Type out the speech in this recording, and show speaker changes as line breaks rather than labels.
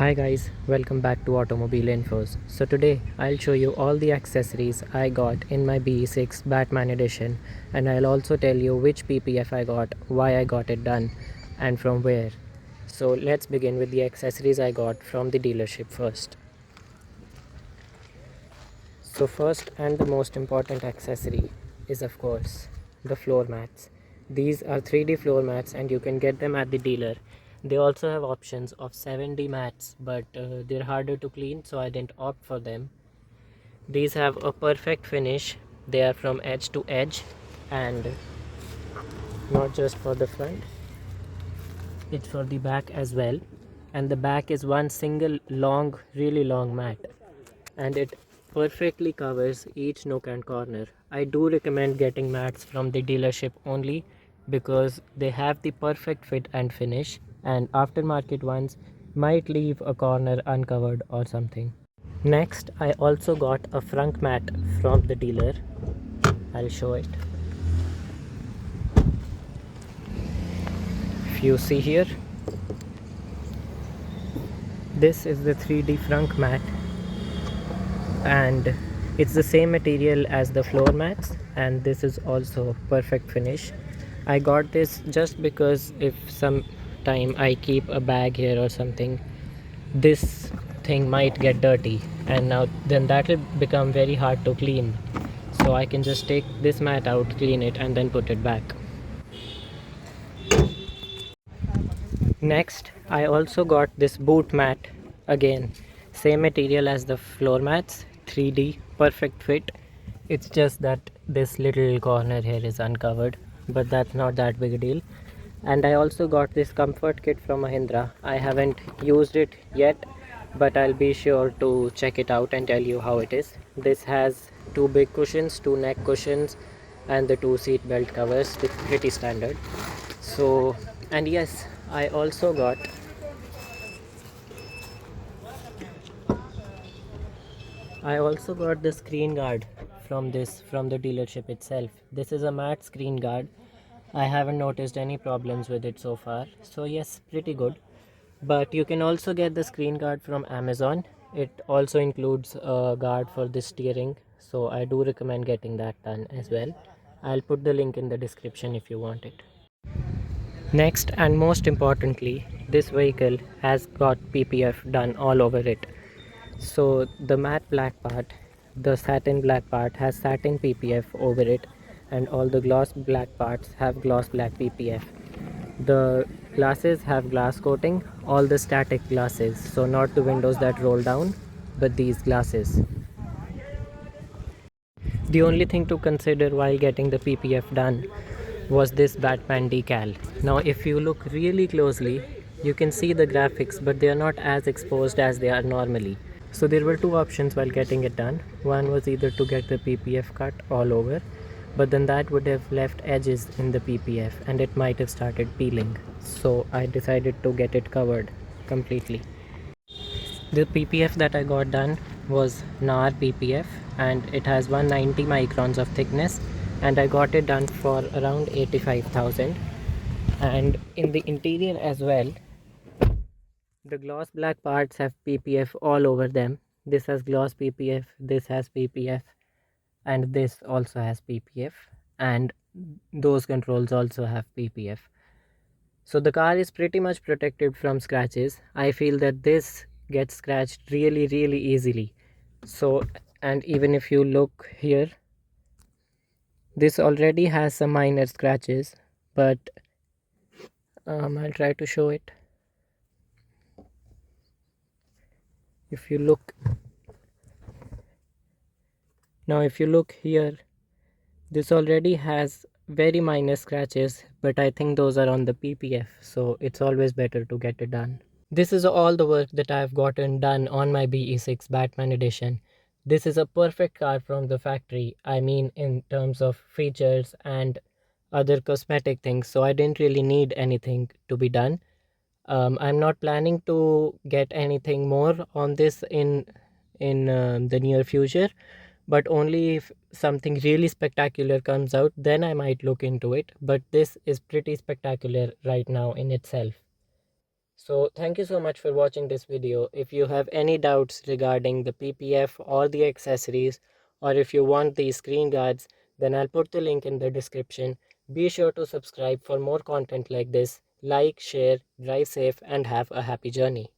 Hi guys, welcome back to Automobile Infos. So today I'll show you all the accessories I got in my BE6 Batman edition, and I'll also tell you which PPF I got, why I got it done and from where. So let's begin with the accessories I got from the dealership first. So first and the most important accessory is of course the floor mats. These are 3D floor mats and you can get them at the dealer. They also have options of 7D mats, but they're harder to clean, so I didn't opt for them. These have a perfect finish. They are from edge to edge, and not just for the front, it's for the back as well. And the back is one single long, really long mat, and it perfectly covers each nook and corner. I do recommend getting mats from the dealership only because they have the perfect fit and finish, and aftermarket ones might leave a corner uncovered or something. Next, I also got a frunk mat from the dealer. I'll show it. If you see here, this is the 3D frunk mat, and it's the same material as the floor mats, and this is also perfect finish. I got this just because if some time I keep a bag here or something, this thing might get dirty, and now then that will become very hard to clean, so I can just take this mat out, clean it, and then put it back. Next, I also got this boot mat. Again, same material as the floor mats, 3D, perfect fit. It's just that this little corner here is uncovered, but that's not that big a deal. And I also got this comfort kit from Mahindra. I haven't used it yet, but I'll be sure to check it out and tell you how it is. This has two big cushions, two neck cushions, and the two seat belt covers. It's pretty standard. So, and yes, I also got the screen guard from the dealership itself. This is a matte screen guard. I haven't noticed any problems with it so far, so yes, pretty good. But you can also get the screen guard from Amazon. It also includes a guard for the steering, so I do recommend getting that done as well. I'll put the link in the description if you want it. Next and most importantly, this vehicle has got PPF done all over it. So the matte black part, the satin black part has satin PPF over it, and all the gloss black parts have gloss black PPF. The glasses have glass coating, all the static glasses, so not the windows that roll down, but these glasses. The only thing to consider while getting the PPF done was this Batman decal. Now if you look really closely, you can see the graphics, but they are not as exposed as they are normally. So there were two options while getting it done. One was either to get the PPF cut all over, but then that would have left edges in the PPF and it might have started peeling. So I decided to get it covered completely. The PPF that I got done was NAR PPF, and it has 190 microns of thickness, and I got it done for around 85,000. And in the interior as well, the gloss black parts have PPF all over them. This has gloss PPF, this has PPF, and this also has PPF, and those controls also have PPF. So the car is pretty much protected from scratches. I feel that this gets scratched really easily. So, and even if you look here, this already has some minor scratches, but I'll try to show it. If you look now, if you look here, this already has very minor scratches, but I think those are on the PPF, so it's always better to get it done. This is all the work that I've gotten done on my BE6 Batman edition. This is a perfect car from the factory, I mean in terms of features and other cosmetic things, so I didn't really need anything to be done. I'm not planning to get anything more on this in the near future, but only if something really spectacular comes out, then I might look into it. But this is pretty spectacular right now in itself. So thank you so much for watching this video. If you have any doubts regarding the PPF or the accessories, or if you want these screen guards, then I'll put the link in the description. Be sure to subscribe for more content like this. Like, share, drive safe, and have a happy journey.